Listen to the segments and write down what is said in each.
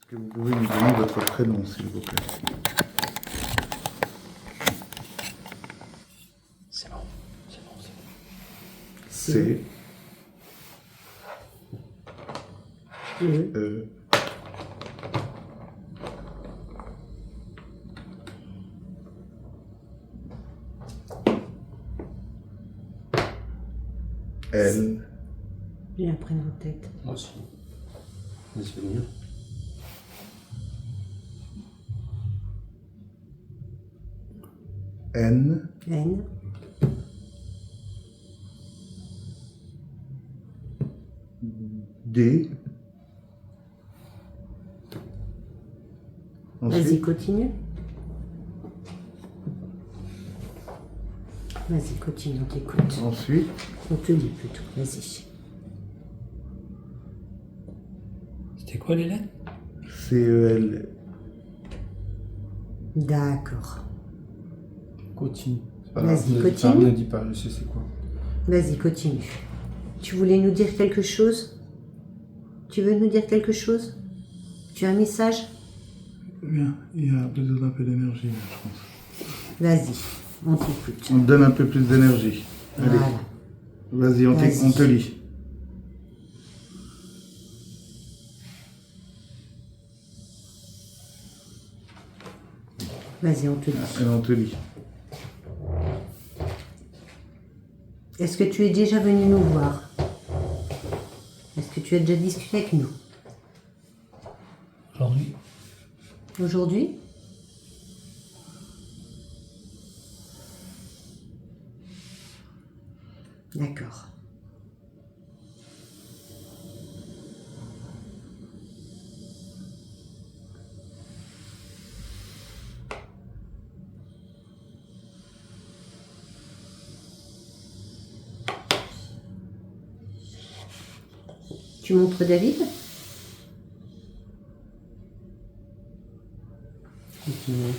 que vous pouvez nous donner votre prénom, s'il vous plaît? C'est bon, c'est bon, c'est bon. C'est elle, J'ai un prénom en tête. Moi aussi. Laisse venir. N, N. D. Vas-y, Ensuite, continue. Vas-y, continue, on t'écoute. ensuite, On te lit plutôt, vas-y. C'était quoi les lettres? C-E-L. D'accord. Continue. C'est pas Vas-y, grave, ne dis continue. pas, ne dis pas, je sais c'est quoi. Vas-y, continue. Tu voulais nous dire quelque chose? Tu veux nous dire quelque chose? Tu as un message? Bien, il y a besoin d'un peu d'énergie, là, je pense. Vas-y, on t'écoute. On te donne un peu plus d'énergie. Allez, Voilà. vas-y, on Vas-y. te lit. Vas-y, on te lit. Alors, on te lit. Est-ce que tu es déjà venu nous voir? Est-ce que tu as déjà discuté avec nous? Aujourd'hui. Aujourd'hui? D'accord. Tu montres David? Continue.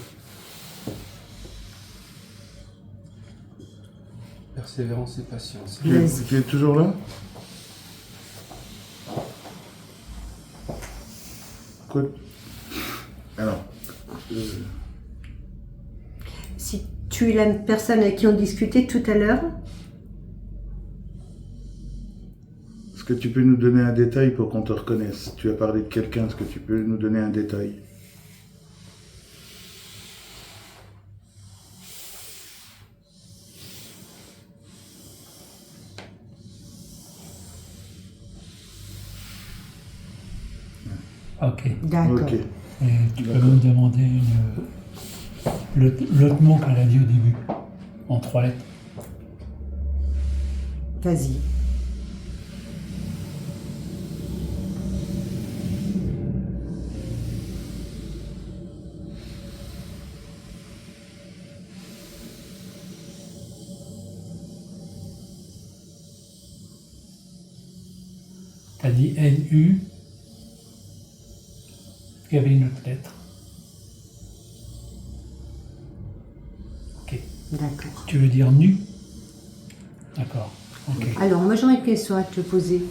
Persévérance et patience. Vas-y. Tu es toujours là? Quoi? Alors, Si tu es la personne avec qui on discutait tout à l'heure, est-ce que tu peux nous donner un détail pour qu'on te reconnaisse? Tu as parlé de quelqu'un, est-ce que tu peux nous donner un détail? Ok. d'accord. Ok. Et tu peux me demander l'autre mot qu'elle a dit au début, en 3 lettres. Vas-y. T'as dit N-U. Il y avait une autre lettre. Ok. D'accord. Tu veux dire nu? D'accord. Ok. Alors, moi j'aurais une question à te poser.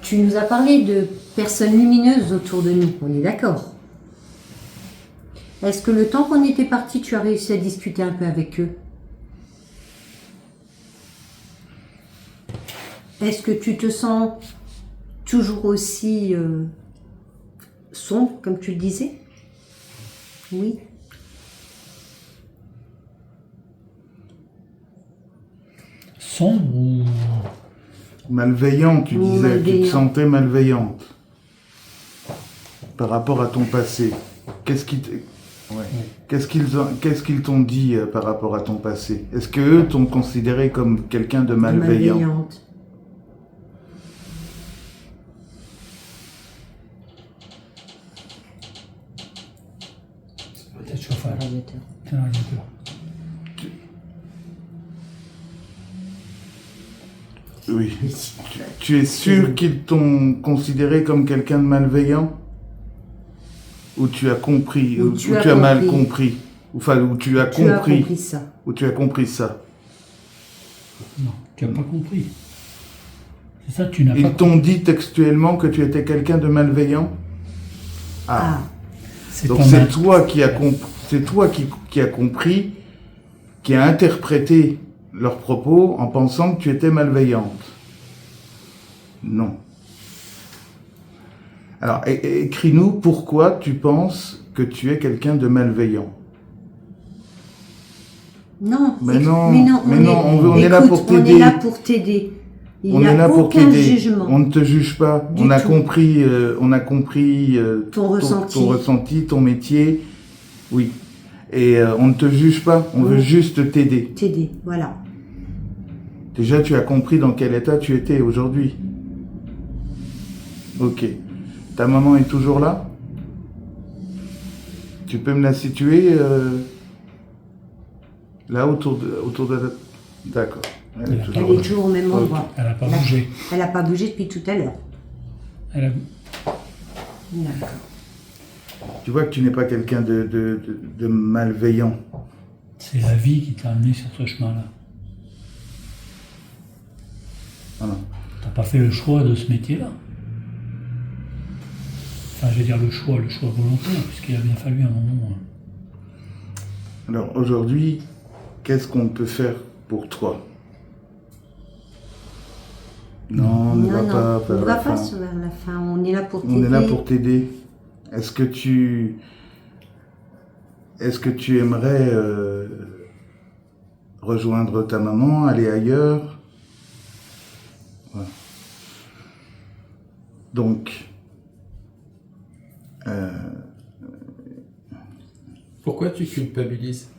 Tu nous as parlé de personnes lumineuses autour de nous, on est d'accord? Est-ce que le temps qu'on était parti, tu as réussi à discuter un peu avec eux? Est-ce que tu te sens toujours aussi sombre, comme tu le disais? Oui. Sombre ou... Malveillant, tu Ou disais, tu malveillant. te sentais malveillante par rapport à ton passé. Qu'est-ce qui t'- ouais. Qu'est-ce qu'ils t'ont dit par rapport à ton passé? Est-ce que eux t'ont considéré comme quelqu'un de malveillant? Malveillante. Peut-être chauffage. Radiateur. C'est un radiateur. Oui. Tu es sûr qu'ils t'ont considéré comme quelqu'un de malveillant? Ou tu as compris? Ou Ou tu as tu as mal compris. compris? Enfin, ou tu as Tu as compris? compris ça. Ou tu as compris ça? Non, tu n'as pas compris. C'est ça, tu n'as pas Ils compris. t'ont dit textuellement que tu étais quelqu'un de malveillant? Ah, Donc ton c'est maître. toi qui as compris, qui a interprété leurs propos en pensant que tu étais malveillante. Non. Alors, écris-nous pourquoi tu penses que tu es quelqu'un de malveillant. Non, Mais non, on est là écoute, pour on est t'aider. là pour t'aider. Il On n'y est a là pour aucun t'aider. jugement. On ne te juge pas. Du On a tout. compris, Ton ressenti. ton ressenti, ton métier. Oui. Et on ne te juge pas. On veut juste t'aider. T'aider, voilà. Déjà, tu as compris dans quel état tu étais aujourd'hui. Ok. Ta maman est toujours là? Tu peux me la situer là autour de la... D'accord. Elle est Elle est toujours au même endroit. Elle n'a pas bougé. Elle n'a pas bougé depuis tout à l'heure. Elle a... D'accord. Tu vois que tu n'es pas quelqu'un de malveillant. C'est la vie qui t'a amené sur ce chemin-là. Voilà. T'as pas fait le choix de ce métier-là. Enfin, je veux dire le choix volontaire, puisqu'il a bien fallu un moment. Alors aujourd'hui, qu'est-ce qu'on peut faire pour toi? Non, ne va pas on vers ne la va pas fin. vers la fin. On est là pour t'aider. On est là pour t'aider. Est-ce que tu aimerais rejoindre ta maman, aller ailleurs? Voilà. Donc, Pourquoi tu culpabilises?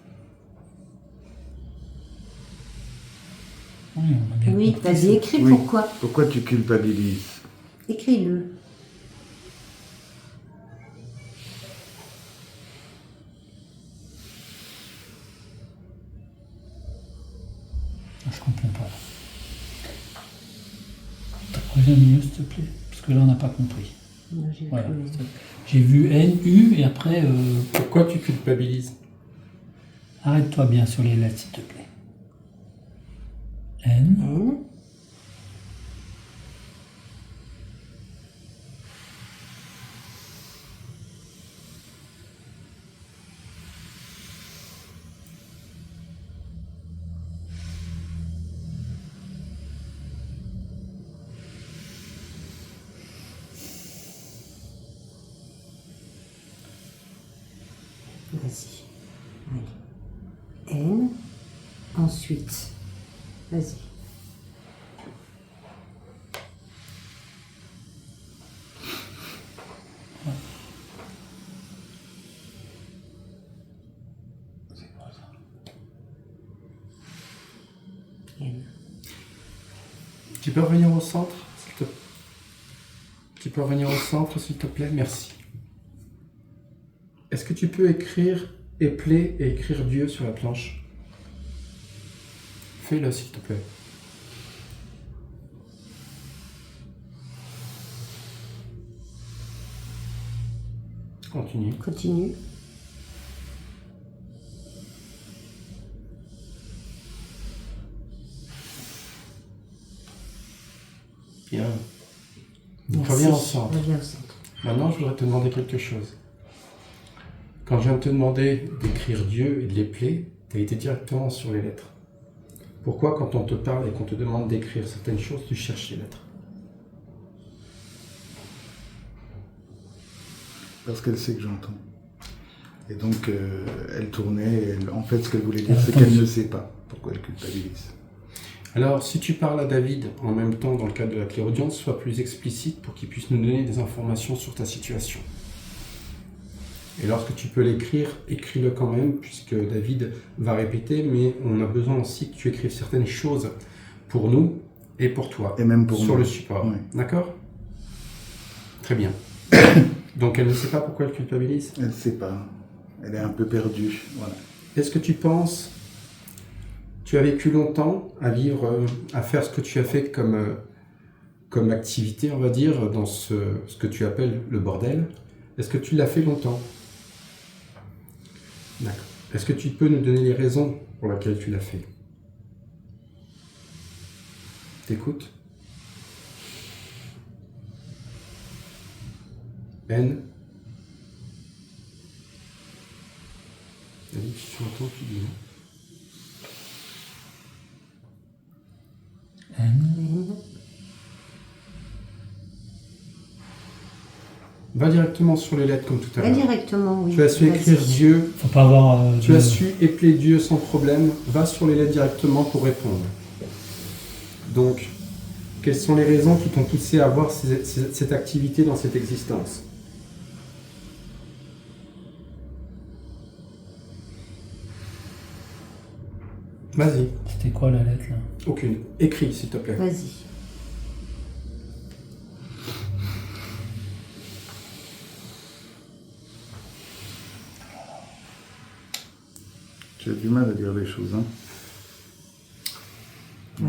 Oui, on a bien Oui, compris. vas-y, écris oui. pourquoi. Pourquoi tu culpabilises? Écris-le. Je comprends pas. Reviens mieux, s'il te plaît, parce que là, on n'a pas compris. Non, j'ai Voilà. cru. J'ai vu N, U, et après, Pourquoi tu culpabilises? arrête-toi bien sur les lettres, s'il te plaît. N, N. Vas-y. Allez. N. Ensuite. Vas-y. c'est quoi ça? N. Tu peux revenir au centre, Tu peux revenir au centre, s'il te plaît? Merci. Est-ce que tu peux écrire épeler et écrire Dieu sur la planche? Fais-le, s'il te plaît. Continue. Continue. Bien. Merci. Reviens au centre. Reviens au centre. Maintenant, je voudrais te demander quelque chose. Quand je viens de te demander d'écrire Dieu et de l'épeler, tu as été directement sur les lettres. Pourquoi, quand on te parle et qu'on te demande d'écrire certaines choses, tu cherches les lettres? Parce qu'elle sait que j'entends. Et donc, elle tournait. En fait, ce qu'elle voulait dire, c'est qu'elle ne sait pas pourquoi elle culpabilise. Alors, si tu parles à David en même temps dans le cadre de la clairaudience, sois plus explicite pour qu'il puisse nous donner des informations sur ta situation. Et lorsque tu peux l'écrire, écris-le quand même, puisque David va répéter, mais on a besoin aussi que tu écrives certaines choses pour nous et pour toi. Et même pour sur moi. le support. Oui. D'accord? Très bien. Donc elle ne sait pas pourquoi elle culpabilise? Elle ne sait pas. Elle est un peu perdue. Voilà. Est-ce que tu penses, tu as vécu longtemps à vivre, à faire ce que tu as fait comme activité, on va dire, dans ce que tu appelles le bordel? Est-ce que tu l'as fait longtemps? D'accord. Est-ce que tu peux nous donner les raisons pour lesquelles tu l'as fait? T'écoutes? N. David, tu entends, tu dis non. Va directement sur les lettres comme tout à Va l'heure. directement, oui. Tu as su écrire Vas-y. Dieu, Faut pas avoir. tu as su épeler Dieu sans problème. Va sur les lettres directement pour répondre. Donc, quelles sont les raisons qui t'ont poussé à avoir cette activité dans cette existence? Vas-y. C'était quoi la lettre là? Aucune. Écris, s'il te plaît. Vas-y. Tu as du mal à dire les choses, hein.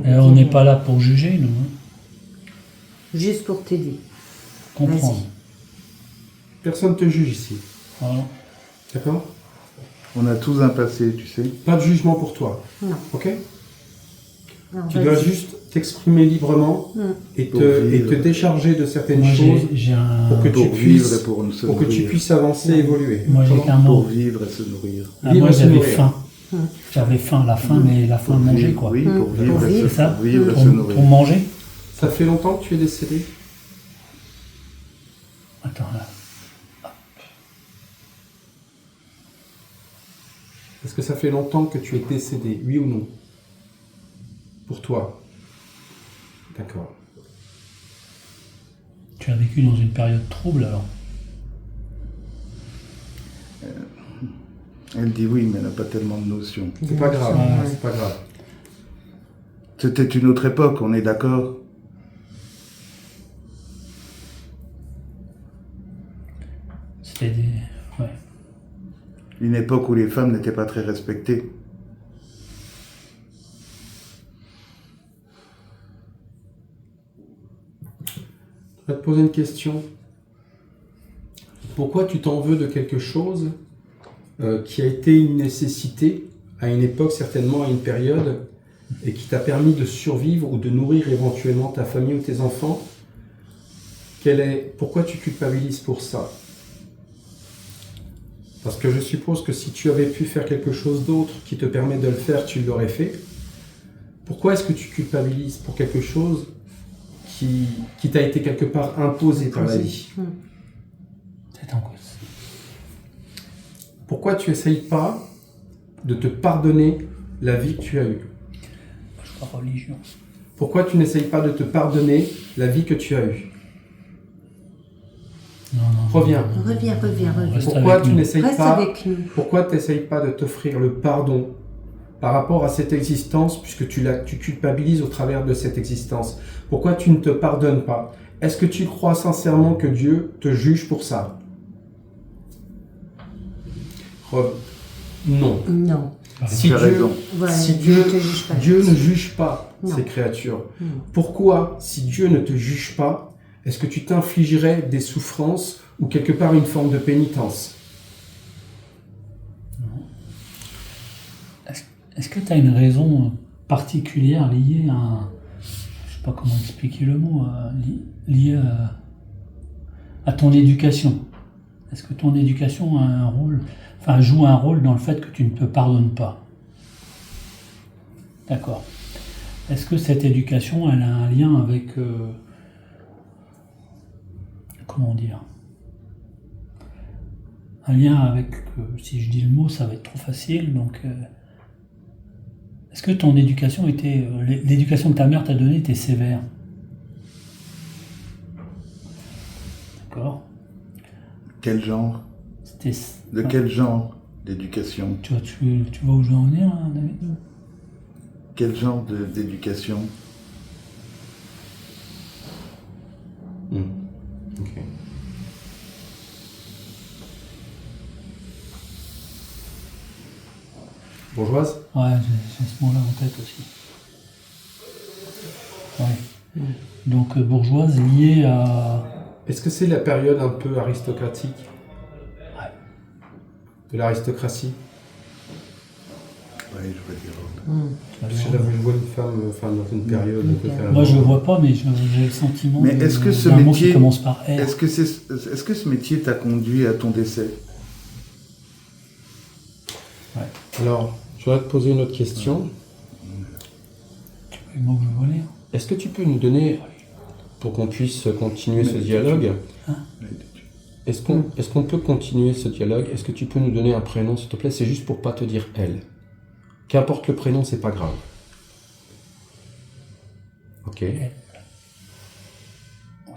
On n'est pas là pour juger, nous. Hein. Juste pour t'aider. Comprendre. Personne ne te juge ici. Voilà. D'accord? On a tous un passé, tu sais. Pas de jugement pour toi. Non. Ok? Non, Tu vas-y. dois juste t'exprimer librement et Pour te vivre. décharger de certaines Moi, choses j'ai un. pour que tu Pour vivre puisses, et pour se pour que tu nourrir. puisses avancer et évoluer. Moi, j'ai Comment? qu'un mot. Pour vivre et se nourrir. Ah, Vivre moi, et se j'avais nourrir. faim. J'avais faim, la faim, mais la faim de manger, vivre, quoi. Oui, pour vivre, Pour et vivre. se, C'est ça? pour vivre et Pour, se nourrir. pour manger. Ça fait longtemps que tu es décédé? Attends, là. Est-ce que ça fait longtemps que tu es décédé? Oui ou non? Pour toi? D'accord. Tu as vécu dans une période trouble, alors. Elle dit oui, mais elle n'a pas tellement de notions. C'est pas grave, Ouais. c'est pas grave. C'était une autre époque, on est d'accord? C'était des. Ouais. Une époque où les femmes n'étaient pas très respectées. Je vais te poser une question. Pourquoi tu t'en veux de quelque chose qui a été une nécessité à une époque, certainement à une période, et qui t'a permis de survivre ou de nourrir éventuellement ta famille ou tes enfants? Pourquoi tu culpabilises pour ça? Parce que je suppose que si tu avais pu faire quelque chose d'autre qui te permet de le faire, tu l'aurais fait. Pourquoi est-ce que tu culpabilises pour quelque chose qui t'a été quelque part imposé par la vie? C'est en cause. Pourquoi tu n'essayes pas de te pardonner la vie que tu as eue? Je crois religion. Pourquoi tu n'essayes pas de te pardonner la vie que tu as eue? Non, non. Reviens. Reviens. Reste Pourquoi avec tu nous. n'essayes Reste pas avec nous. Pourquoi tu n'essayes pas de t'offrir le pardon par rapport à cette existence, puisque tu culpabilises au travers de cette existence? Pourquoi tu ne te pardonnes pas? Est-ce que tu crois sincèrement que Dieu te juge pour ça? Non. Non. Si Tu as Dieu, raison. Voilà, si Dieu Dieu, ne te juge pas. Dieu ne juge pas Non. ces créatures, Non. pourquoi, si Dieu ne te juge pas, est-ce que tu t'infligerais des souffrances ou quelque part une forme de pénitence? Est-ce que tu as une raison particulière liée à. Je sais pas comment expliquer le mot. Liée à ton éducation? Est-ce que ton éducation a un rôle. Enfin, joue un rôle dans le fait que tu ne te pardonnes pas? D'accord. Est-ce que cette éducation, elle a un lien avec. Comment dire? Un lien avec. Si je dis le mot, ça va être trop facile, donc. Est-ce que ton éducation était. L'éducation que ta mère t'a donnée était sévère? D'accord. Quel genre? C'était. De quel genre d'éducation? Tu vois où je veux en venir, hein, David? Quel genre d'éducation? Ok. Bourgeoise? Ouais, j'ai ce mot-là en tête aussi. Ouais. Donc bourgeoise liée à. Est-ce que c'est la période un peu aristocratique Ouais. de l'aristocratie? Oui, je veux dire. Parce que là, je vois une femme dans une période. Moi je vois pas, mais j'ai le sentiment. Mais est-ce que ce d'un mot métier- qui commence par R. Est-ce que ce métier t'a conduit à ton décès? Ouais. Alors, je voudrais te poser une autre question. Le mot que je voulais. Est-ce que tu peux nous donner, pour qu'on puisse continuer ce dialogue, est-ce qu'on peut continuer ce dialogue? Est-ce que tu peux nous donner un prénom, s'il te plaît? C'est juste pour pas te dire elle. Qu'importe le prénom, c'est pas grave. Ok. Elle. Oui.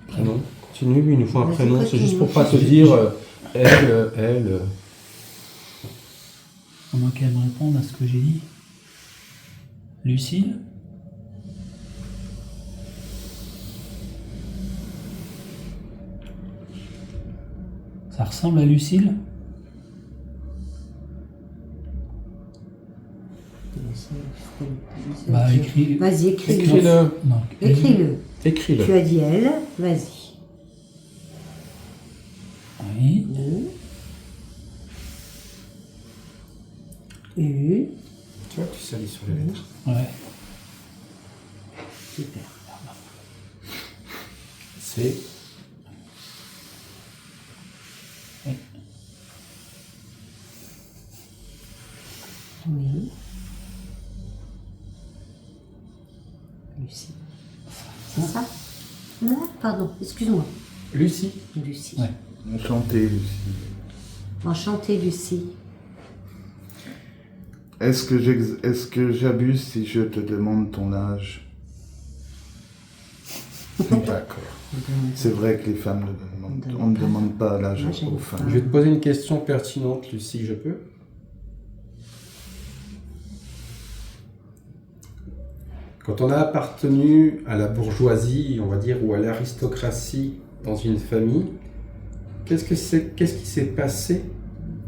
Prénom. Continue, il nous faut un Vas-y, prénom. C'est juste pour continue. pas te dire elle. À moins qu'elle me réponde à ce que j'ai dit. Lucille. Ça ressemble à Lucille? Bah, écris. Vas-y, écris-le. Écris-le. Non, Écris-le. Tu Écris-le. as dit elle, vas-y. Oui. U. Tu vois, tu salis sur les lettres. Ouais. Super. C'est Oui. Lucie. C'est ça? Non, pardon, excuse-moi. Lucie. Lucie. Ouais. Enchanté, Lucie. Enchantée, Lucie. Est-ce que j'abuse si je te demande ton âge? D'accord. C'est vrai que les femmes ne demandent, on ne demande pas l'âge Moi, j'aime aux pas. femmes. Je vais te poser une question pertinente, Lucie, je peux? Quand on a appartenu à la bourgeoisie, on va dire, ou à l'aristocratie dans une famille, qu'est-ce qui s'est passé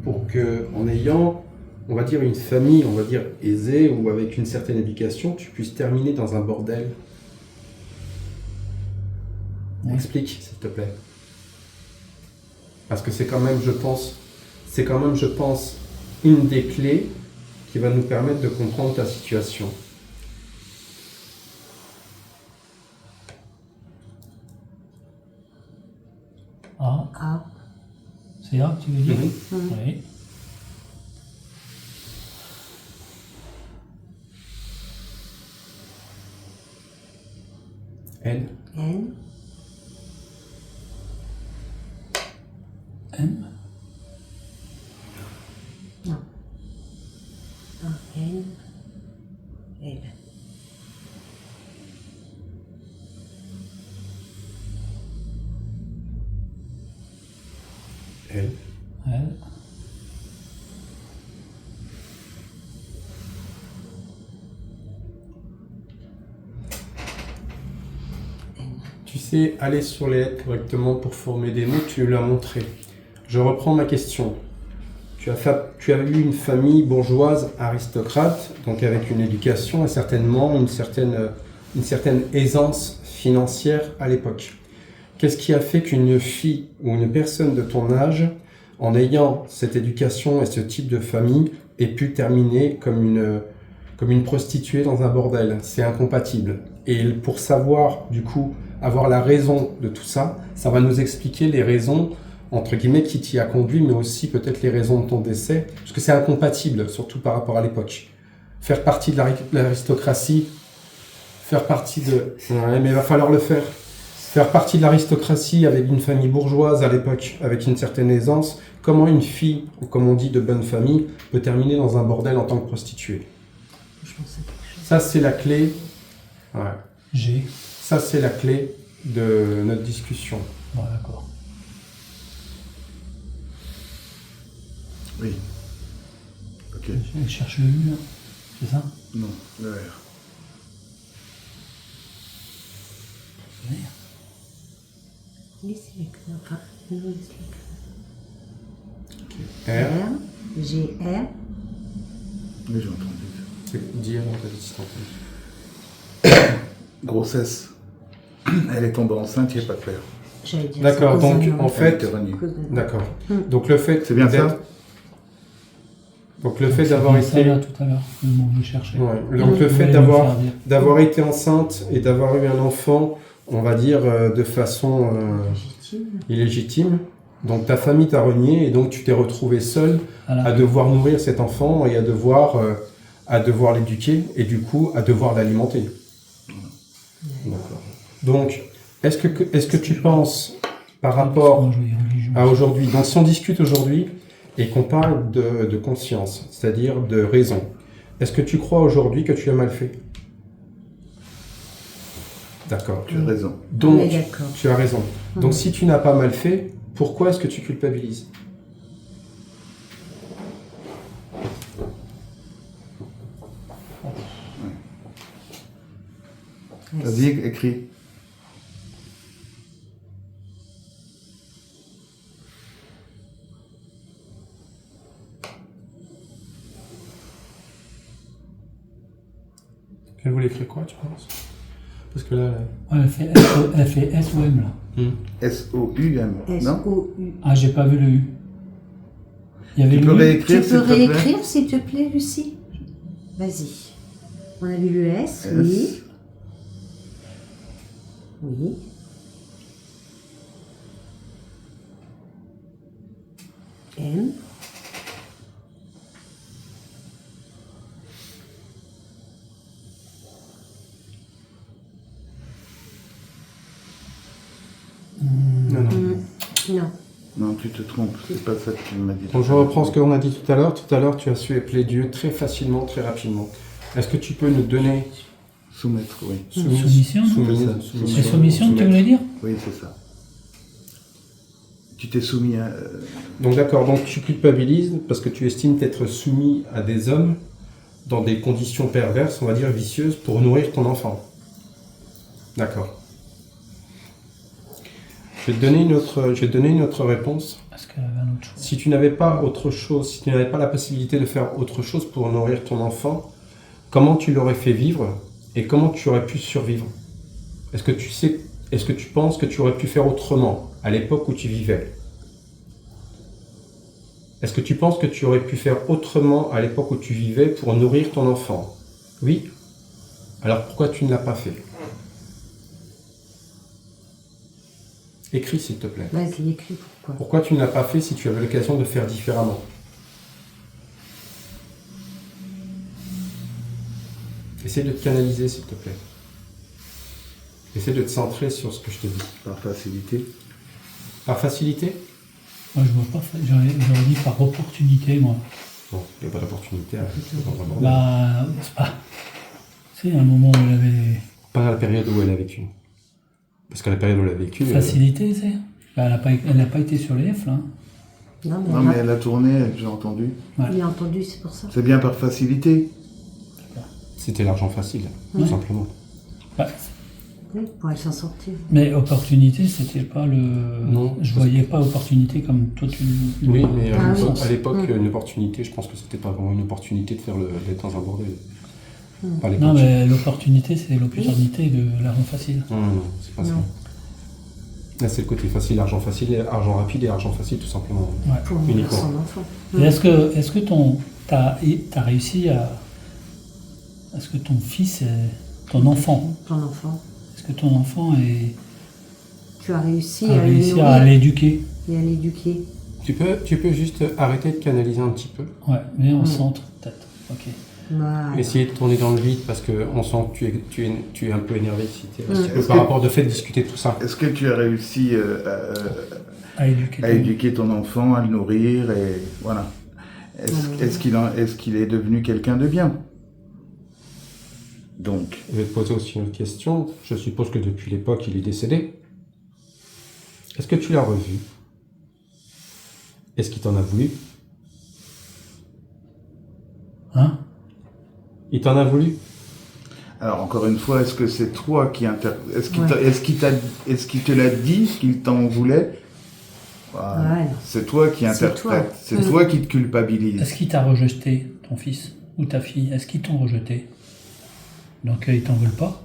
pour que, en ayant, on va dire, une famille, on va dire, aisée ou avec une certaine éducation, tu puisses terminer dans un bordel? Ouais. Explique, s'il te plaît. Parce que c'est quand même, je pense, une des clés qui va nous permettre de comprendre ta situation. A. A. C'est A que tu veux dire? Mhm. Oui. N. N. M. Non. Un N. L. L. L. Tu sais aller sur les lettres correctement pour former des mots, tu l'as montré. Je reprends ma question. Tu as eu une famille bourgeoise aristocrate, donc avec une éducation et certainement une certaine aisance financière à l'époque. Qu'est-ce qui a fait qu'une fille ou une personne de ton âge, en ayant cette éducation et ce type de famille, ait pu terminer comme une prostituée dans un bordel? C'est incompatible. Et pour savoir, du coup, avoir la raison de tout ça, ça va nous expliquer les raisons, entre guillemets, qui t'y a conduit, mais aussi peut-être les raisons de ton décès, parce que c'est incompatible, surtout par rapport à l'époque. Faire partie de l'aristocratie, faire partie de... Ouais, mais il va falloir le faire. Faire partie de l'aristocratie avec une famille bourgeoise à l'époque, avec une certaine aisance, comment une fille, ou comme on dit de bonne famille, peut terminer dans un bordel en tant que prostituée? Je pense à quelque chose. Ça, c'est la clé. Ouais. G. Ça, c'est la clé de notre discussion. Bon, d'accord. Oui. Ok. Elle cherche le U, là. C'est ça? Non, le R. Merde. Laissez-les que- enfin, non, laissez-les que- R, R. G. R. Oui, j'ai entendu. c'est dire dans ta distance. Grossesse. Elle est tombée enceinte, il n'y a pas de père. J'allais dire D'accord, ça, donc cause d'un- en fait, Elle était reniée. cause d'un- d'accord. Donc le fait C'est bien d'être- ça? Donc le fait C'est d'avoir bien ça, été... là, tout à l'heure, le mot que je cherchais. Ouais. Donc le Je fait voulais me faire dire. d'avoir été enceinte et d'avoir eu un enfant, on va dire, de façon Légitime. illégitime, donc ta famille t'a renié et donc tu t'es retrouvé seul Voilà. à devoir nourrir cet enfant et à devoir l'éduquer et du coup à devoir l'alimenter. D'accord. Donc, est-ce que tu penses par rapport Moi, je vais religion. à aujourd'hui, donc si on discute aujourd'hui et qu'on parle de conscience, c'est-à-dire de raison, est-ce que tu crois aujourd'hui que tu as mal fait? D'accord. Tu as raison. Donc, On est d'accord. tu as raison. Donc si tu n'as pas mal fait, pourquoi est-ce que tu culpabilises? Vas-y, écris. Elle voulait écrire quoi, tu penses? Parce que là... Ouais, elle fait S ou M là. S-O-U-M. Non? S-O-U. Ah, j'ai pas vu le U. Il y avait Tu le peux U. réécrire, Tu s'il peux te plaît? réécrire, s'il te plaît, Lucie? Vas-y. On a vu le S, oui. S. Oui. M. Non, non. Non. Non, tu te trompes. C'est pas ça que tu m'as dit. Donc je reprends ce qu'on a dit tout à l'heure. Tout à l'heure, tu as su appeler Dieu très facilement, très rapidement. Est-ce que tu peux nous donner... Soumettre, oui. Soumission, non Soumise. C'est soumission, tu voulais dire? Oui, c'est ça. Tu t'es soumis à... Donc d'accord, donc tu culpabilises parce que tu estimes t'être soumis à des hommes dans des conditions perverses, on va dire vicieuses, pour nourrir ton enfant. D'accord. Je vais te donner une autre réponse. Parce qu'elle avait un autre chose. Si tu n'avais pas autre chose, si tu n'avais pas la possibilité de faire autre chose pour nourrir ton enfant, comment tu l'aurais fait vivre et comment tu aurais pu survivre? Est-ce que tu penses que tu aurais pu faire autrement à l'époque où tu vivais? Est-ce que tu penses que tu aurais pu faire autrement à l'époque où tu vivais pour nourrir ton enfant? Oui? Alors pourquoi tu ne l'as pas fait? Écris s'il te plaît. Vas-y, écris pourquoi. Pourquoi tu ne l'as pas fait si tu avais l'occasion de faire différemment? Essaie de te canaliser s'il te plaît. Essaie de te centrer sur ce que je te dis. Par facilité. Par facilité? Moi, je vois pas. J'aurais dit par opportunité, moi. Non, il n'y a pas d'opportunité. C'est dans un bordel. Bah, c'est pas. C'est un moment où elle avait Pas à la période où elle a vécu. Parce qu'à la période où elle a vécu... facilité, c'est. Bah, elle n'a pas été sur les F, là. Non, mais, Non, mais elle a tourné, j'ai entendu. il a entendu, c'est pour ça. C'est bien par facilité. C'était l'argent facile, tout simplement. Bah, Oui, pour elle s'en sortir. mais opportunité, c'était pas le. Non, Je voyais pas opportunité comme toi tu. Oui, mais Ah oui. à l'époque, une opportunité, je pense que c'était pas vraiment une opportunité de d'être dans un bordel. Pas à l'époque. Non, mais l'opportunité, c'est l'opportunité de l'argent facile. Non, c'est pas ça. Non. Là, c'est le côté facile, argent rapide et argent facile, tout simplement. Ouais. Pour nourrir Uniquement. son enfant. Et est-ce que t'as réussi à. Est-ce que ton fils, ton enfant, Ton enfant. est-ce que ton enfant Tu as réussi a à le réussi à nourrir l'éduquer? et à l'éduquer. Tu peux juste arrêter de canaliser un petit peu. Ouais, mais en centre, peut-être. Ok. Voilà. Essayer de tourner dans le vide parce qu'on sent que tu es un peu énervé si tu es un petit peu Est-ce par que- rapport au fait de discuter de tout ça. Est-ce que tu as réussi À éduquer. à éduquer ton enfant, à le nourrir et voilà. Est-ce qu'il est devenu quelqu'un de bien? Donc, Je vais te poser aussi une autre question. Je suppose que depuis l'époque, il est décédé. Est-ce que tu l'as revu? Est-ce qu'il t'en a voulu? Hein? Il t'en a voulu? alors encore une fois, est-ce que c'est toi qui est-ce qu'il Ouais. est-ce qu'il te l'a dit qu'il t'en voulait? Voilà. Ouais. C'est toi qui C'est interprète, toi. c'est toi qui te culpabilise. Est-ce qu'il t'a rejeté, ton fils ou ta fille? Est-ce qu'ils t'ont rejeté? Donc ils t'en veulent pas?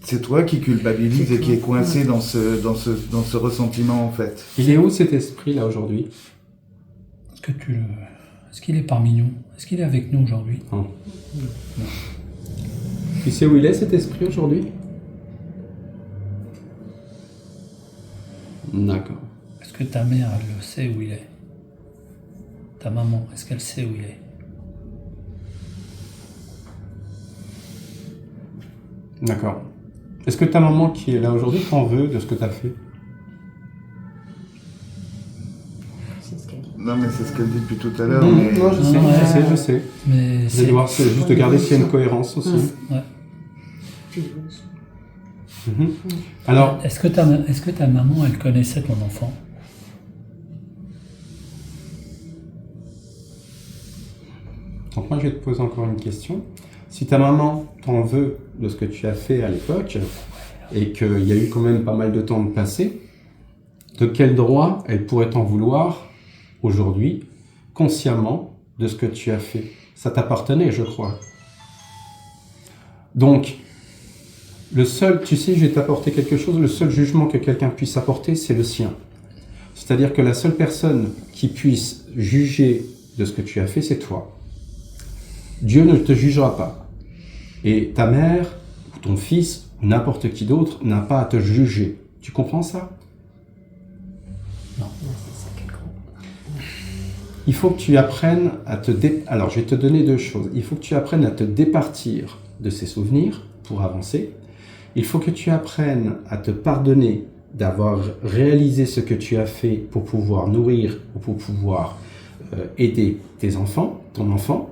C'est toi qui culpabilise C'est et qui toi. est coincé dans ce ressentiment en fait. Il est où cet esprit là aujourd'hui? Est-ce que tu le. Est-ce qu'il est parmi nous? Est-ce qu'il est avec nous aujourd'hui? Non. Tu sais où il est, cet esprit, aujourd'hui? D'accord. Est-ce que ta mère, elle le sait où il est? Ta maman, est-ce qu'elle sait où il est? D'accord. Est-ce que ta maman qui est là aujourd'hui t'en veut de ce que tu as fait? C'est ce qu'elle dit. Non, mais c'est ce qu'elle dit depuis tout à l'heure. Non, mais... non, je sais, Ouais. je sais. Mais Vous allez voir, c'est juste de garder s'il y a une cohérence aussi. Ouais. Mhm. Alors, Est-ce que ta maman, elle connaissait ton enfant? donc moi je vais te poser encore une question. Si ta maman t'en veut de ce que tu as fait à l'époque, et qu'il y a eu quand même pas mal de temps de passé, de quel droit elle pourrait t'en vouloir aujourd'hui, consciemment, de ce que tu as fait? Ça t'appartenait, je crois. Donc, le seul, tu sais, je vais t'apporter quelque chose, le seul jugement que quelqu'un puisse apporter, c'est le sien. C'est-à-dire que la seule personne qui puisse juger de ce que tu as fait, c'est toi. Dieu ne te jugera pas. Et ta mère, ou ton fils, ou n'importe qui d'autre, n'a pas à te juger. Tu comprends ça? Non. C'est ça qu'elle comprend. Il faut que tu apprennes à te Alors, je vais te donner deux choses. Il faut que tu apprennes à te départir de ces souvenirs pour avancer. Il faut que tu apprennes à te pardonner d'avoir réalisé ce que tu as fait pour pouvoir nourrir ou pour pouvoir aider tes enfants, ton enfant.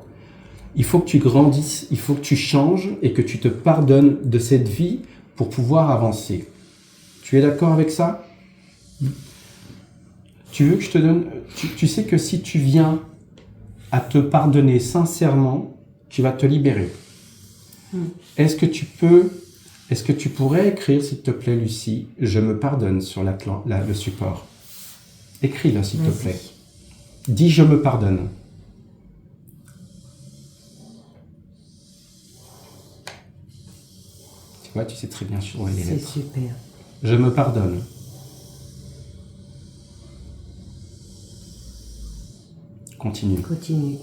Il faut que tu grandisses, il faut que tu changes et que tu te pardonnes de cette vie pour pouvoir avancer. Tu es d'accord avec ça? Tu veux que je te donne... Tu sais que si tu viens à te pardonner sincèrement, tu vas te libérer. Est-ce que tu pourrais écrire, s'il te plaît, Lucie, je me pardonne sur le support? Écris-le, s'il te plaît. Dis, je me pardonne. Tu vois, tu sais très bien sur les C'est lettres. super. Je me pardonne. Continue, Continue.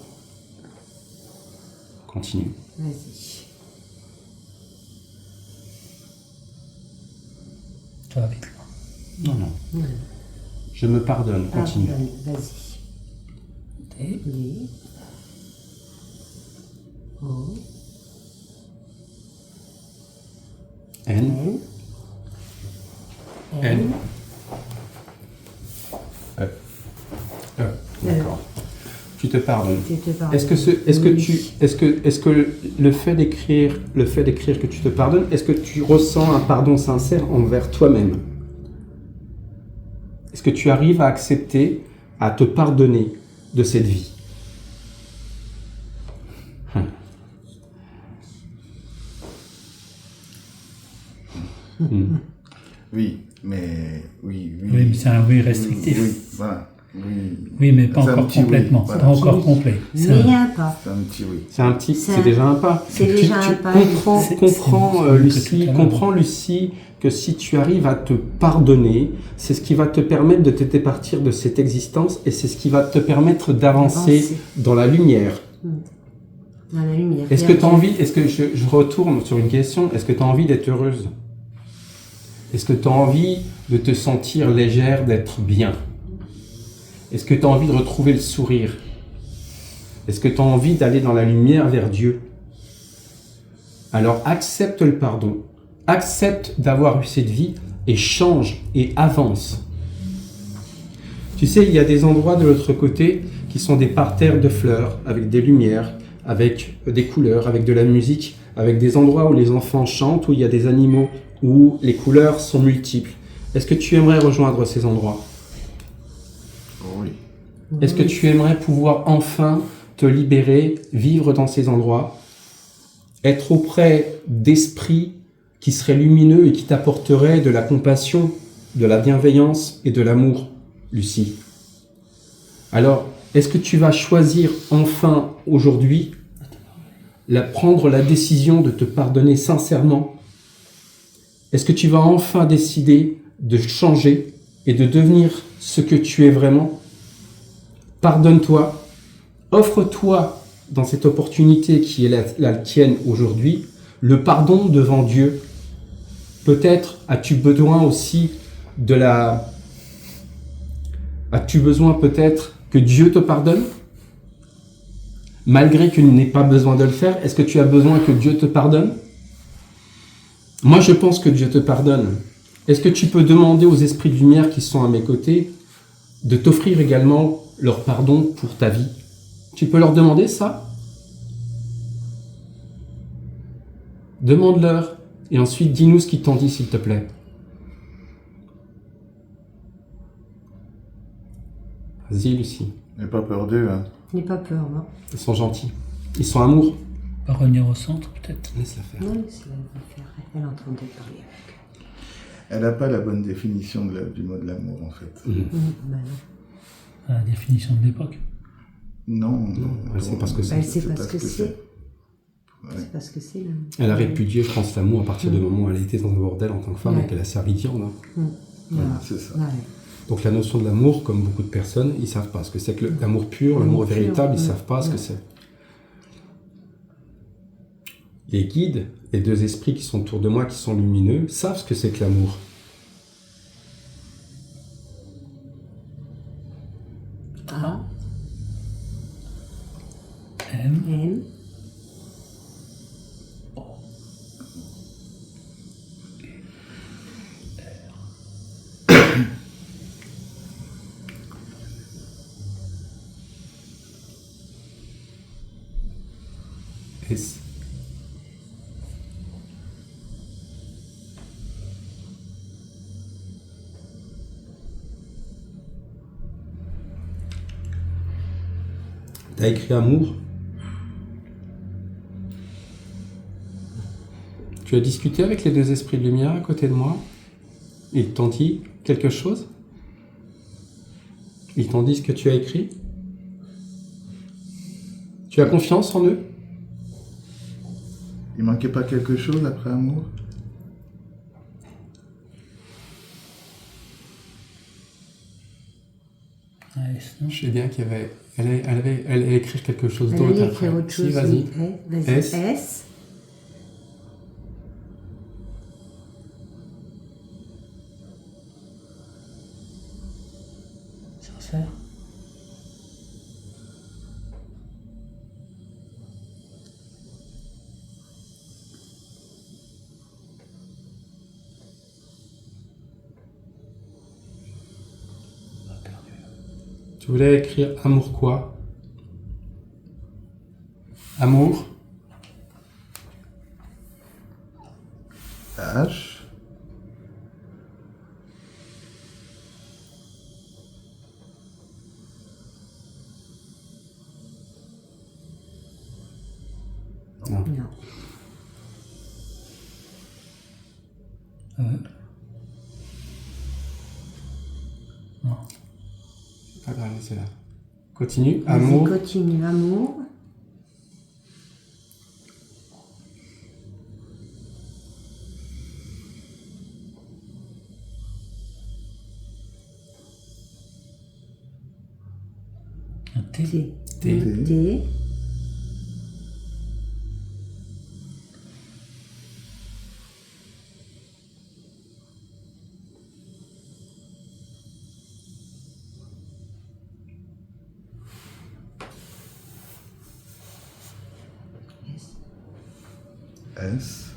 continue. Vas-y. Ça va vite. Non, non. Je me pardonne, continue. Pardonne. Vas-y. Et D. O. N, N. N, E. D'accord. Tu te pardonnes. Tu te pardonnes. Est-ce que le fait d'écrire que tu te pardonnes, est-ce que tu ressens un pardon sincère envers toi-même? Est-ce que tu arrives à accepter, à te pardonner de cette vie? Oui, mais... Oui, oui, mais c'est un oui restrictif. Oui, voilà. Oui, Oui, mais pas C'est un encore petit oui, complètement. voilà. Pas encore complet. C'est Mais il y un- a un pas. c'est un petit oui. C'est déjà un pas. C'est déjà un pas. Comprends, Lucie, que si tu arrives à te pardonner, c'est ce qui va te permettre de te départir de cette existence et c'est ce qui va te permettre d'avancer Avancer. dans la lumière. Dans la lumière. Est-ce que tu as envie, je retourne sur une question, est-ce que tu as envie d'être heureuse? Est-ce que tu as envie de te sentir légère, d'être bien? Est-ce que tu as envie de retrouver le sourire? Est-ce que tu as envie d'aller dans la lumière vers Dieu? Alors accepte le pardon, accepte d'avoir eu cette vie et change et avance. Tu sais, il y a des endroits de l'autre côté qui sont des parterres de fleurs, avec des lumières, avec des couleurs, avec de la musique, avec des endroits où les enfants chantent, où il y a des animaux, où les couleurs sont multiples. Est-ce que tu aimerais rejoindre ces endroits? Oui. Est-ce que tu aimerais pouvoir enfin te libérer, vivre dans ces endroits, être auprès d'esprits qui seraient lumineux et qui t'apporteraient de la compassion, de la bienveillance et de l'amour, Lucie? Alors, est-ce que tu vas choisir enfin aujourd'hui prendre la décision de te pardonner sincèrement? Est-ce que tu vas enfin décider de changer et de devenir ce que tu es vraiment? Pardonne-toi, Offre-toi dans cette opportunité qui est la tienne aujourd'hui, le pardon devant Dieu. Peut-être as-tu besoin aussi As-tu besoin peut-être que Dieu te pardonne? Malgré que tu n'aies pas besoin de le faire, est-ce que tu as besoin que Dieu te pardonne? Moi, je pense que Dieu te pardonne. Est-ce que tu peux demander aux esprits de lumière qui sont à mes côtés de t'offrir également leur pardon pour ta vie? Tu peux leur demander ça? Demande-leur. Et ensuite, dis-nous ce qu'ils t'ont dit, s'il te plaît. Vas-y, Lucie. N'aie pas peur d'eux, hein. N'aie pas peur, non. Ils sont gentils. Ils sont amour. On va revenir au centre, peut-être. Laisse-la faire. Non, c'est elle va faire. Elle est en train de parler avec. Elle n'a pas la bonne définition du mot de l'amour, en fait. Bah non. La définition de l'époque. Non, elle sait pas ce que c'est. Elle sait pas ce que c'est. Ouais. C'est parce que c'est là. Elle a répudié, je pense, l'amour à partir du moment où elle était dans un bordel en tant que femme Ouais. et qu'elle a servi de viande. Voilà. C'est ça. Ouais. Donc la notion de l'amour, comme beaucoup de personnes, ils savent pas ce que c'est que l'amour pur, l'amour L'amour véritable, pur, ils savent pas ce que c'est. Les guides, les deux esprits qui sont autour de moi, qui sont lumineux, savent ce que c'est que l'amour. A, M. M, S. T'as écrit amour. Tu as discuté avec les deux esprits de lumière à côté de moi. Ils t'ont dit quelque chose? Ils t'ont dit ce que tu as écrit? Tu as confiance en eux? Il manquait pas quelque chose après amour? Ah, S, non. Je sais bien qu'il y avait... Elle allait écrire quelque chose elle d'autre allait après. écrire autre chose. Si, vas-y. Oui. Vas-y. S. S. Sincère. On a perdu. Tu voulais écrire amour quoi? Amour? H. Non. Non. Pas grave, c'est là. Continue. Vas-y, Amour. continue. Amour. Un T. T. T. T. S. S.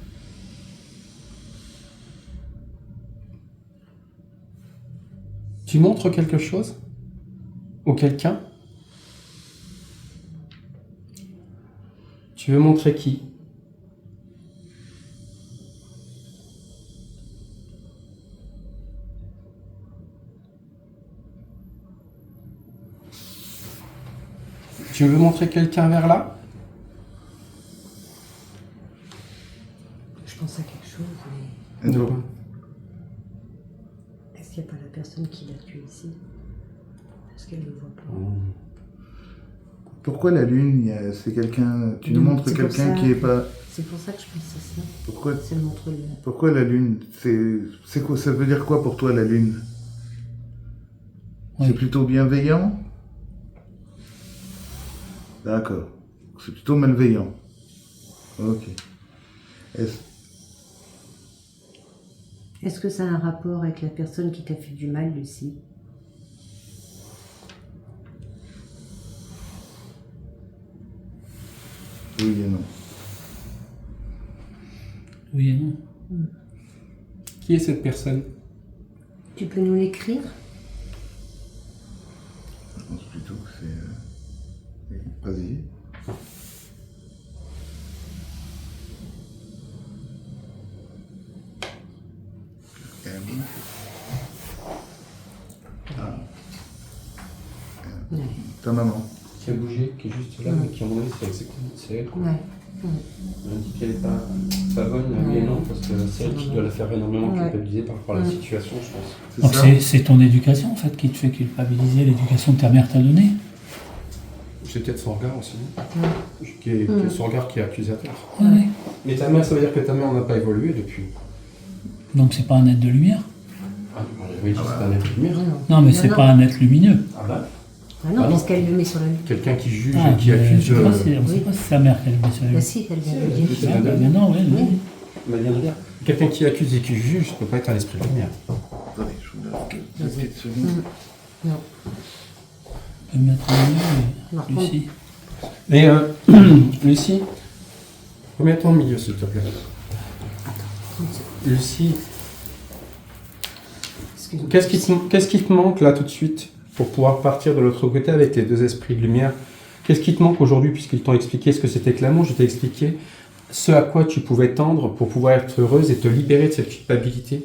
Tu montres quelque chose? Ou quelqu'un? Tu veux montrer qui? Tu veux montrer quelqu'un vers là? Je pense à quelque chose, mais Et donc, est-ce qu'il n'y a pas la personne qui l'a tué ici? Est-ce qu'elle ne le voit pas? pourquoi la lune, c'est quelqu'un... Tu nous Non, montres c'est pour quelqu'un ça. qui est pas... C'est pour ça que je pense à ça. Pourquoi, C'est le montre lui. pourquoi la lune? C'est quoi, ça veut dire quoi pour toi la lune? Oui. C'est plutôt bienveillant? D'accord. C'est plutôt malveillant. Ok. Est-ce que ça a un rapport avec la personne qui t'a fait du mal, Lucie? Oui et non. Oui et non. Qui est cette personne? Tu peux nous l'écrire? Je pense plutôt que c'est... Vas-y. M. Ah. Ouais. Ta maman. Qui a bougé, qui est juste là, mais qui à mon avis c'est elle. Ouais. Elle dit qu'elle n'est pas bonne, oui et non, parce que c'est elle qui doit la faire énormément culpabiliser par rapport à la situation, je pense. Donc ça c'est ton éducation en fait qui te fait culpabiliser, l'éducation que ta mère t'a donnée. C'est peut-être son regard aussi, qui est son regard qui est accusateur. Ouais. Mais ta mère, ça veut dire que ta mère n'a pas évolué depuis. Donc c'est pas un être de lumière. Ah, oui, c'est un être de lumière. Non mais c'est pas un être lumineux. Ah bah. Ah non, Ah non. puisqu'elle le met sur la lune. Quelqu'un qui juge Ah, et qui accuse. je sais pas si- on sait pas si c'est sa mère qu'elle met sur Bah les si, elle vient de le Si, dire. c'est Ah, bah, mais non, oui. Oui. Mais bien de dire. Quelqu'un qui accuse et qui juge ne peut pas être un esprit de lumière. Attendez, je vous donne deux petites secondes. Non. Le mettre en milieu, Alors, Lucie. Et Lucie, remets-toi au milieu s'il te plaît. Lucie, excuse-moi. qu'est-ce qui te manque là tout de suite pour pouvoir partir de l'autre côté avec les deux esprits de lumière? Qu'est-ce qui te manque aujourd'hui puisqu'ils t'ont expliqué ce que c'était que l'amour? Je t'ai expliqué ce à quoi tu pouvais tendre pour pouvoir être heureuse et te libérer de cette culpabilité.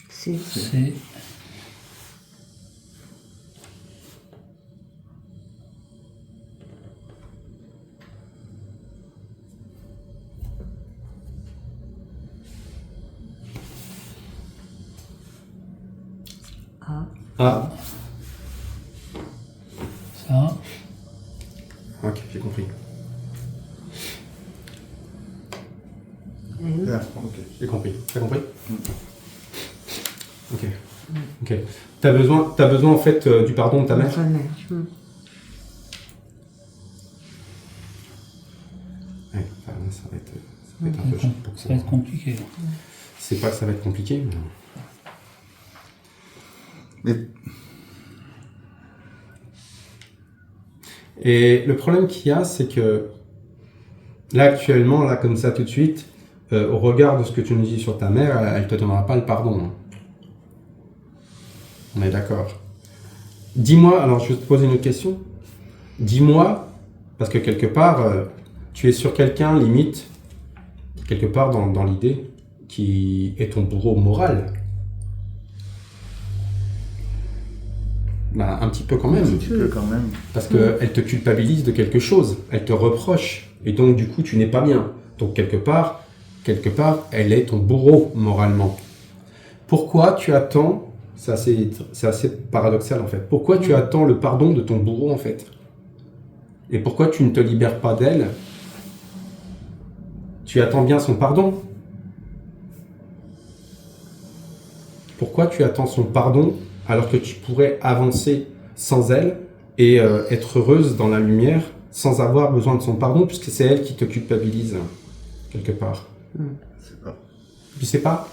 C'est C'est A. Ah, ça. ok, j'ai compris. M. Bien, ok. J'ai compris. T'as compris? Ok. Ok. T'as besoin en fait du pardon de ta mère? Notre mère. Ouais, enfin, ça va être un peu chiant pour Ça va être compliqué. C'est pas que ça va être compliqué, mais... Mais Et le problème qu'il y a, c'est que là, actuellement, là, comme ça, tout de suite, au regard de ce que tu nous dis sur ta mère, elle te donnera pas le pardon. On est d'accord. Dis-moi, alors je vais te poser une autre question. Dis-moi, parce que quelque part, tu es sur quelqu'un, limite, quelque part dans l'idée, qui est ton bourreau moral. Bah, un petit peu quand même. un petit peu quand même. Parce qu'elle te culpabilise de quelque chose, elle te reproche, et donc du coup tu n'es pas bien. Donc quelque part, elle est ton bourreau moralement. Pourquoi tu attends, c'est assez paradoxal en fait, pourquoi tu attends le pardon de ton bourreau en fait? Et pourquoi tu ne te libères pas d'elle? Tu attends bien son pardon. Pourquoi tu attends son pardon alors que tu pourrais avancer sans elle et être heureuse dans la lumière sans avoir besoin de son pardon puisque c'est elle qui te culpabilise quelque part. C'est pas. Tu sais pas?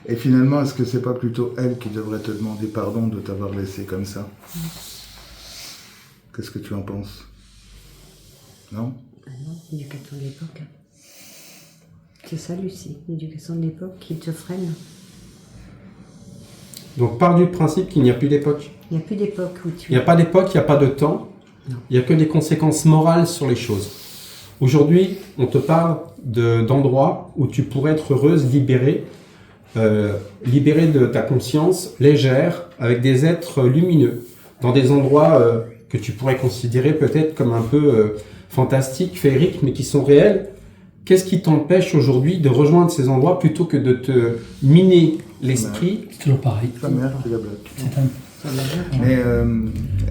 Et finalement, est-ce que c'est pas plutôt elle qui devrait te demander pardon de t'avoir laissé comme ça? Qu'est-ce que tu en penses? Non? Ah non, l'éducation de l'époque. C'est ça, Lucie, l'éducation de l'époque qui te freine. Donc pars du principe qu'il n'y a plus d'époque. Il n'y a plus d'époque où tu Il n'y a pas d'époque, il n'y a pas de temps. Non. Il n'y a que des conséquences morales sur les choses. Aujourd'hui, on te parle d'endroits où tu pourrais être heureuse, libérée de ta conscience, légère, avec des êtres lumineux, dans des endroits que tu pourrais considérer peut-être comme un peu fantastiques, féeriques, mais qui sont réels. Qu'est-ce qui t'empêche aujourd'hui de rejoindre ces endroits plutôt que de te miner l'esprit? C'est toujours pareil. Ta mère qui la bloque. C'est un- Mais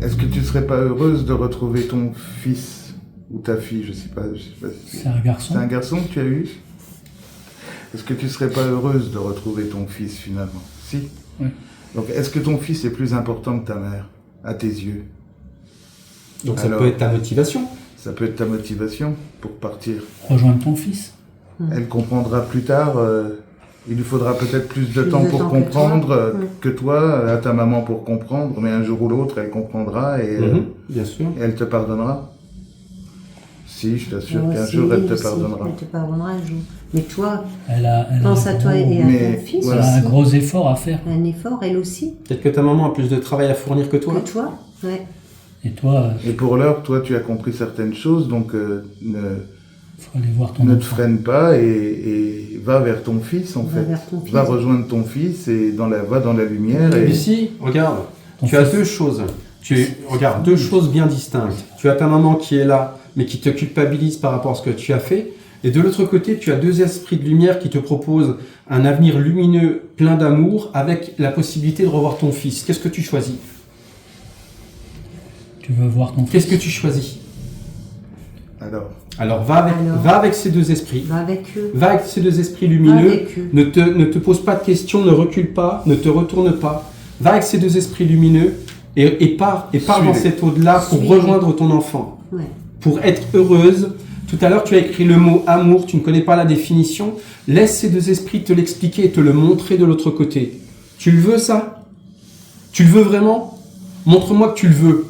est-ce que tu serais pas heureuse de retrouver ton fils ou ta fille? Je sais pas si C'est un garçon. c'est un garçon que tu as eu? Est-ce que tu serais pas heureuse de retrouver ton fils finalement? Si. Oui. Donc, est-ce que ton fils est plus important que ta mère, à tes yeux? Donc ça Alors, peut être ta motivation. Ça peut être ta motivation pour partir. Rejoindre ton fils. Elle comprendra plus tard. Il lui faudra peut-être plus de Plus temps de pour temps que comprendre toi. que toi, à ta maman pour comprendre. Mais un jour ou l'autre, elle comprendra et Bien sûr. elle te pardonnera. Si, je t'assure Moi qu'un aussi, jour, elle te aussi, pardonnera. Elle te pardonnera un jour. Mais toi, Elle a pense à toi et à Mais ton fils voilà. elle a un aussi. gros effort à faire. Un effort, elle aussi, Peut-être que ta maman a plus de travail à fournir que toi. que toi. Ouais. Et toi, Et pour l'heure, toi, tu as compris certaines choses, donc faut aller voir ton ne te enfant. freine pas et va vers ton fils, en Va fait. vers ton fils. Va rejoindre ton fils et va dans la lumière. Et Ici, regarde, Ton tu as fils. deux choses. Regarde, deux choses bien distinctes. Tu as ta maman qui est là, mais qui te culpabilise par rapport à ce que tu as fait. Et de l'autre côté, tu as deux esprits de lumière qui te proposent un avenir lumineux, plein d'amour, avec la possibilité de revoir ton fils. Qu'est-ce que tu choisis? Tu veux voir ton fils. Qu'est-ce que tu choisis? Alors va avec ces deux esprits. Va avec eux. Va avec ces deux esprits Va lumineux. avec eux. Ne te pose pas de questions, ne recule pas, ne te retourne pas. Va avec ces deux esprits lumineux et pars dans cet au-delà pour Suis-les. rejoindre ton enfant. Ouais. Pour être heureuse. Tout à l'heure, tu as écrit le mot amour, tu ne connais pas la définition. Laisse ces deux esprits te l'expliquer et te le montrer de l'autre côté. Tu le veux, ça? Tu le veux vraiment? Montre-moi que tu le veux.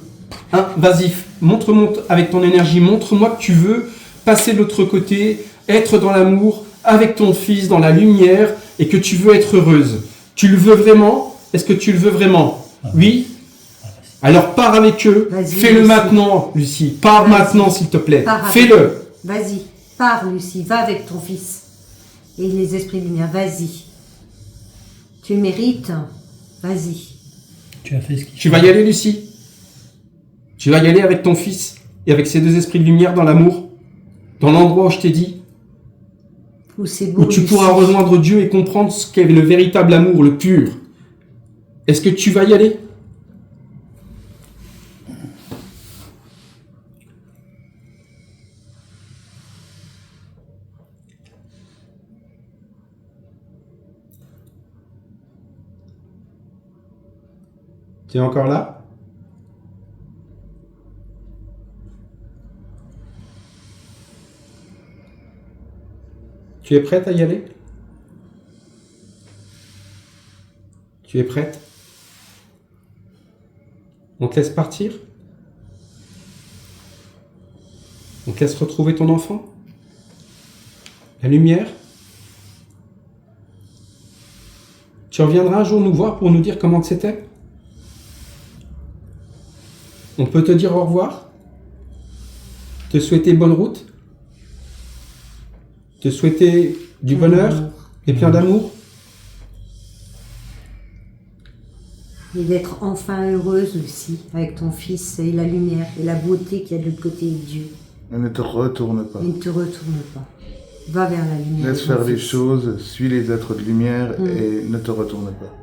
Hein, vas-y, montre-moi avec ton énergie, montre-moi que tu veux passer de l'autre côté, être dans l'amour, avec ton fils, dans la lumière, et que tu veux être heureuse. Tu le veux vraiment? Est-ce que tu le veux vraiment? Oui? Alors pars avec eux, Vas-y, fais-le Lucie. maintenant, Lucie. Pars Vas-y. maintenant, s'il te plaît. Pars avec Fais-le. eux. Vas-y, pars Lucie, va avec ton fils. Et les esprits de lumière, vas-y. Tu mérites, vas-y. Tu as fait ce qu'il Tu vas y aller, Lucie. Tu vas y aller avec ton fils et avec ces deux esprits de lumière dans l'amour, dans l'endroit où je t'ai dit, Où c'est beau, où tu Lucie. pourras rejoindre Dieu et comprendre ce qu'est le véritable amour, le pur. Est-ce que tu vas y aller? Tu es encore là? Tu es prête à y aller? Tu es prête? On te laisse partir? On te laisse retrouver ton enfant? La lumière? Tu reviendras un jour nous voir pour nous dire comment c'était? On peut te dire au revoir? Te souhaiter bonne route? Te souhaiter du bonheur et plein d'amour? Et d'être enfin heureuse aussi, avec ton fils et la lumière et la beauté qu'il y a de l'autre côté de Dieu. Et ne te retourne pas. Et ne te retourne pas. Va vers la lumière. Laisse de ton faire les fils. choses, suis les êtres de lumière et ne te retourne pas.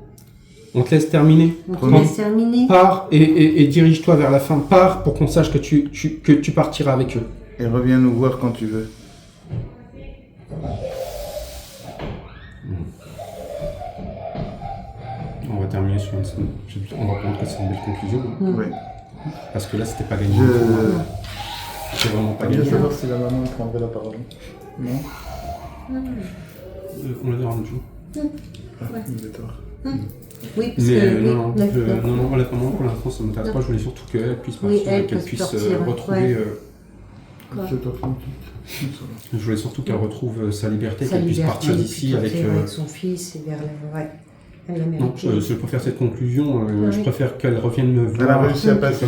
On te laisse terminer. On te laisse terminer. Pars et dirige-toi vers la fin. Pars pour qu'on sache que tu partiras avec eux. Et reviens nous voir quand tu veux. On va terminer sur on va prendre que c'est une belle conclusion. Oui. Parce que là, c'était pas gagné. Je... C'est vraiment pas Bien gagné. savoir si la maman prendrait la parole. Non. On le verra un jour. D'accord. Oui, parce Mais que... oui, non, d'accord. non, honnêtement, pour l'instant, ça ne m'intéresse pas. Je voulais surtout qu'elle puisse Oui, partir, elle qu'elle puisse puisse partir, retrouver. ouais. Quoi. Je voulais surtout qu'elle retrouve sa liberté, Sa qu'elle puisse liberté, partir d'ici tout à avec. fait, avec son fils et vers la... Ouais. Elle l'a Non, mérité. je préfère cette conclusion. Je Oui. préfère qu'elle revienne me Elle a voir. réussi à passer.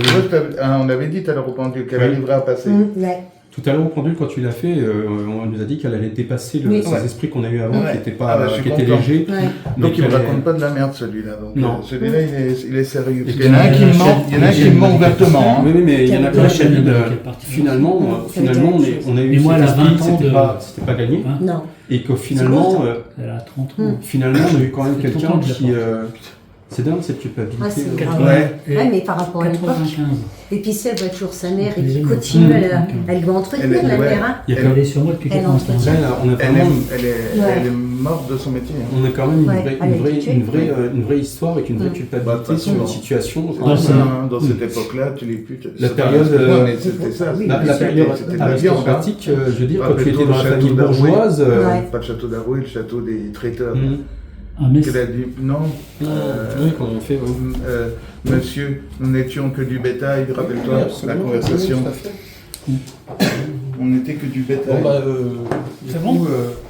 On avait dit tout à l'heure au pendule qu'elle Oui. arriverait à passer. Ouais. Tout à l'heure au pendule, quand tu l'as fait, on nous a dit qu'elle allait dépasser Oui. ces Ouais. esprits qu'on a eu avant, Ouais. qui étaient Ah bah, je suis qui étaient content. légers. Ouais. mais Donc il ne qu'elle raconte est- pas de la merde celui-là. Donc, Non. celui-là il est sérieux. Parce Il qu'il y en a un qui me y a ment, il y en a un qui me ment ouvertement. hein. Oui, mais il y en a Quelle plein qui chaîne disent, qui est partie. finalement, Ça finalement veut dire quelque on a eu Mais moi, cet elle a 20 esprit, ans c'était pas gagné, Hein, Non. et qu'au finalement, elle a 30 ans. finalement, on a eu quand même Ça fait quelqu'un 30 ans que je qui, la C'est dingue cette culpabilité. Ah, c'est- 80, Ouais. et Ouais, mais par rapport à l'époque. 95. Et puis si elle voit toujours sa mère et Les qui gens- continue, elle Elle doit est- entretenir la ouais. mère. Hein. Il y a calé sur moi depuis Elle 95. entretient. Là, on a Elle, vraiment... elle est morte de son métier. hein. On a quand même Ouais, elle a été tuée. une vraie histoire avec une vraie Mm. Bah, de culpabilité toute sur une façon, situation. C'est Ouais, comme c'est- ça, hein, dans cette époque-là, tu l'es plus. La c'est période, pas- excuse-moi, mais c'était ça. oui, La période c'était de la viande. Hein. aristocratique, je veux dire, quand tu Rappelle-toi étais dans le la château famille d'Arouet. bourgeoise, Ouais. Pas le château d'Arouet, le château des traiteurs. Ah, mais Qu'elle a dit non. oui, qu'on a fait, oui. Monsieur, nous n'étions que du bétail, rappelle-toi Oui, la absolument. conversation. Oui, tout à fait. On n'était que du bétail. Bon, bah, C'est du bon coup,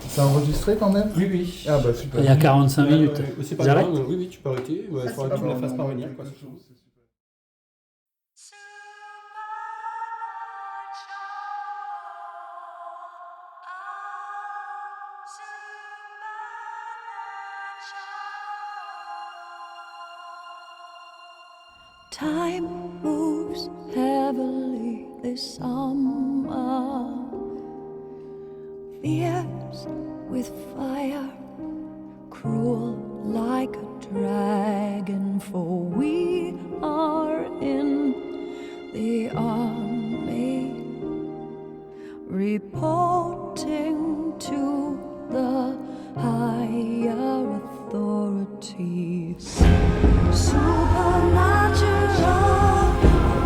C'est enregistré quand même oui, oui. Ah bah super. il y a 45 minutes. C'est pas J'arrête grave, oui, oui, tu peux arrêter. Il faudra que tu me la fasses parvenir. Quoi. Time moves heavily this summer, fierce with fire, cruel like a dragon, for we are in the army, reporting to the higher authority. Supernatural,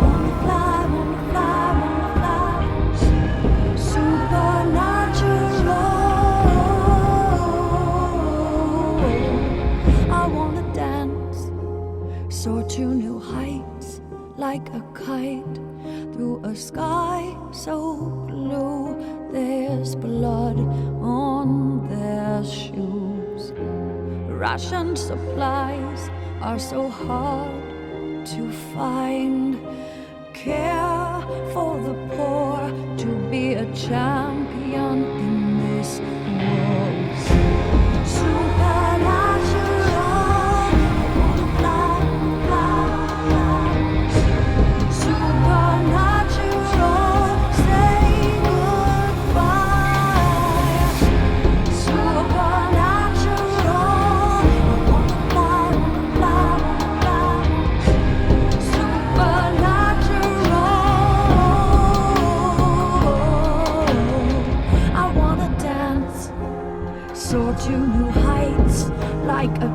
wanna fly, wanna fly, wanna fly. Supernatural, I wanna dance, soar to new heights like a kite through a sky so blue. There's blood on their shoes. Ration supplies are so hard to find. Care for the poor, to be a champion in this world. Supernatural, fly, fly, fly. Supernatural, say goodbye. Supernatural, fly, fly, fly. Supernatural, I wanna dance, soar to new heights like a